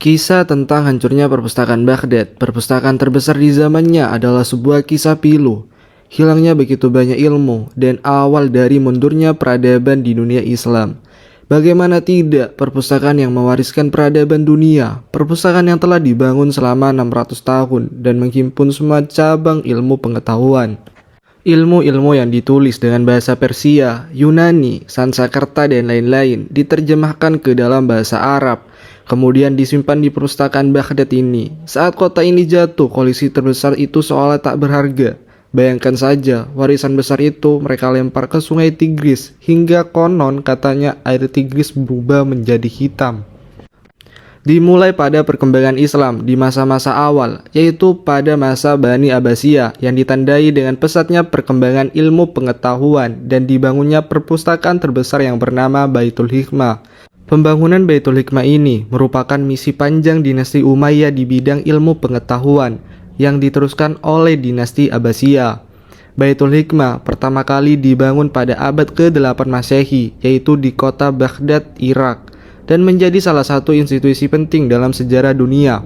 Kisah tentang hancurnya perpustakaan Baghdad, perpustakaan terbesar di zamannya, adalah sebuah kisah pilu. Hilangnya begitu banyak ilmu dan awal dari mundurnya peradaban di dunia Islam. Bagaimana tidak, perpustakaan yang mewariskan peradaban dunia, perpustakaan yang telah dibangun selama 600 tahun dan menghimpun semua cabang ilmu pengetahuan. Ilmu-ilmu yang ditulis dengan bahasa Persia, Yunani, Sanskerta, dan lain-lain diterjemahkan ke dalam bahasa Arab, kemudian disimpan di perpustakaan Baghdad ini. Saat kota ini jatuh, koleksi terbesar itu seolah tak berharga. Bayangkan saja, warisan besar itu mereka lempar ke sungai Tigris, hingga konon katanya air Tigris berubah menjadi hitam. Dimulai pada perkembangan Islam di masa-masa awal, yaitu pada masa Bani Abbasiyah yang ditandai dengan pesatnya perkembangan ilmu pengetahuan dan dibangunnya perpustakaan terbesar yang bernama Baitul Hikmah. Pembangunan Baitul Hikmah ini merupakan misi panjang dinasti Umayyah di bidang ilmu pengetahuan yang diteruskan oleh dinasti Abbasiyah. Baitul Hikmah pertama kali dibangun pada abad ke-8 Masehi, yaitu di kota Baghdad, Irak, dan menjadi salah satu institusi penting dalam sejarah dunia.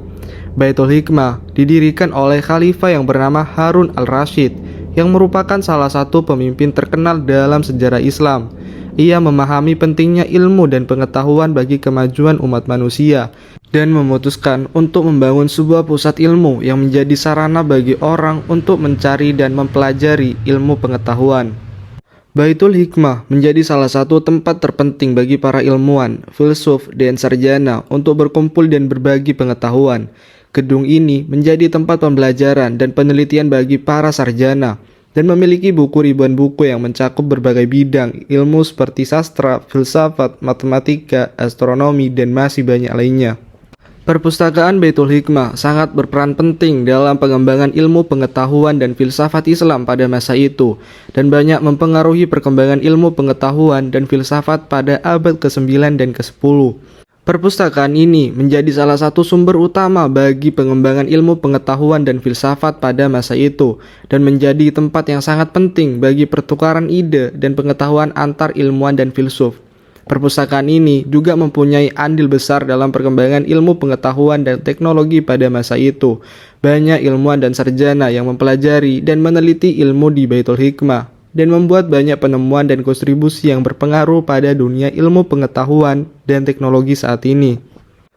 Baitul Hikmah didirikan oleh khalifah yang bernama Harun al-Rashid, yang merupakan salah satu pemimpin terkenal dalam sejarah Islam. Ia memahami pentingnya ilmu dan pengetahuan bagi kemajuan umat manusia dan memutuskan untuk membangun sebuah pusat ilmu yang menjadi sarana bagi orang untuk mencari dan mempelajari ilmu pengetahuan. Baitul Hikmah menjadi salah satu tempat terpenting bagi para ilmuwan, filsuf, dan sarjana untuk berkumpul dan berbagi pengetahuan. Gedung ini menjadi tempat pembelajaran dan penelitian bagi para sarjana, dan memiliki ribuan buku yang mencakup berbagai bidang ilmu seperti sastra, filsafat, matematika, astronomi, dan masih banyak lainnya. Perpustakaan Baitul Hikmah sangat berperan penting dalam pengembangan ilmu pengetahuan dan filsafat Islam pada masa itu, dan banyak mempengaruhi perkembangan ilmu pengetahuan dan filsafat pada abad ke-9 dan ke-10. Perpustakaan ini menjadi salah satu sumber utama bagi pengembangan ilmu pengetahuan dan filsafat pada masa itu, dan menjadi tempat yang sangat penting bagi pertukaran ide dan pengetahuan antar ilmuwan dan filsuf. Perpustakaan ini juga mempunyai andil besar dalam perkembangan ilmu pengetahuan dan teknologi pada masa itu. Banyak ilmuwan dan sarjana yang mempelajari dan meneliti ilmu di Baitul Hikmah, dan membuat banyak penemuan dan kontribusi yang berpengaruh pada dunia ilmu pengetahuan dan teknologi saat ini.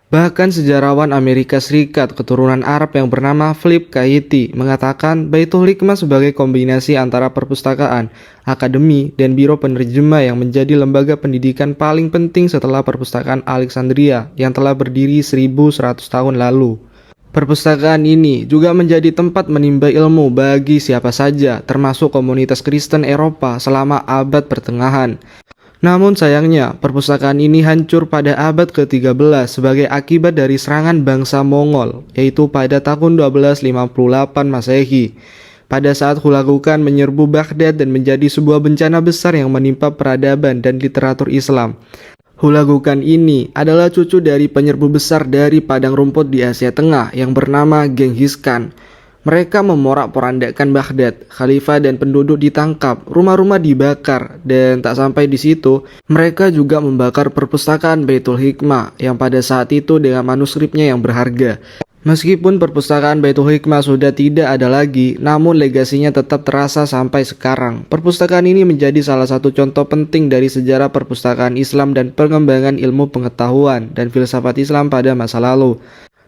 Bahkan sejarawan Amerika Serikat keturunan Arab yang bernama Philip Kayti mengatakan Baitul Hikmah sebagai kombinasi antara perpustakaan, akademi, dan biro penerjemah yang menjadi lembaga pendidikan paling penting setelah perpustakaan Alexandria yang telah berdiri 1100 tahun lalu. Perpustakaan ini juga menjadi tempat menimba ilmu bagi siapa saja, termasuk komunitas Kristen Eropa selama abad pertengahan. Namun sayangnya, perpustakaan ini hancur pada abad ke-13 sebagai akibat dari serangan bangsa Mongol, yaitu pada tahun 1258 Masehi. Pada saat Hulagukan menyerbu Baghdad dan menjadi sebuah bencana besar yang menimpa peradaban dan literatur Islam. Hulagukan ini adalah cucu dari penyerbu besar dari padang rumput di Asia Tengah yang bernama Genghis Khan. Mereka memorak-porandakan Baghdad, khalifah dan penduduk ditangkap, rumah-rumah dibakar, dan tak sampai di situ, mereka juga membakar perpustakaan Baitul Hikmah yang pada saat itu dengan manuskripnya yang berharga. Meskipun perpustakaan Baitul Hikmah sudah tidak ada lagi, namun legasinya tetap terasa sampai sekarang. Perpustakaan ini menjadi salah satu contoh penting dari sejarah perpustakaan Islam dan pengembangan ilmu pengetahuan dan filsafat Islam pada masa lalu.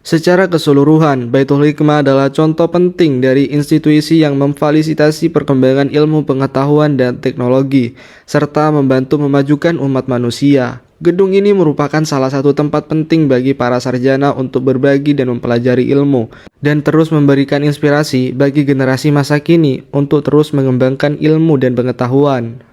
Secara keseluruhan, Baitul Hikmah adalah contoh penting dari institusi yang memfasilitasi perkembangan ilmu pengetahuan dan teknologi, serta membantu memajukan umat manusia. Gedung ini merupakan salah satu tempat penting bagi para sarjana untuk berbagi dan mempelajari ilmu, dan terus memberikan inspirasi bagi generasi masa kini untuk terus mengembangkan ilmu dan pengetahuan.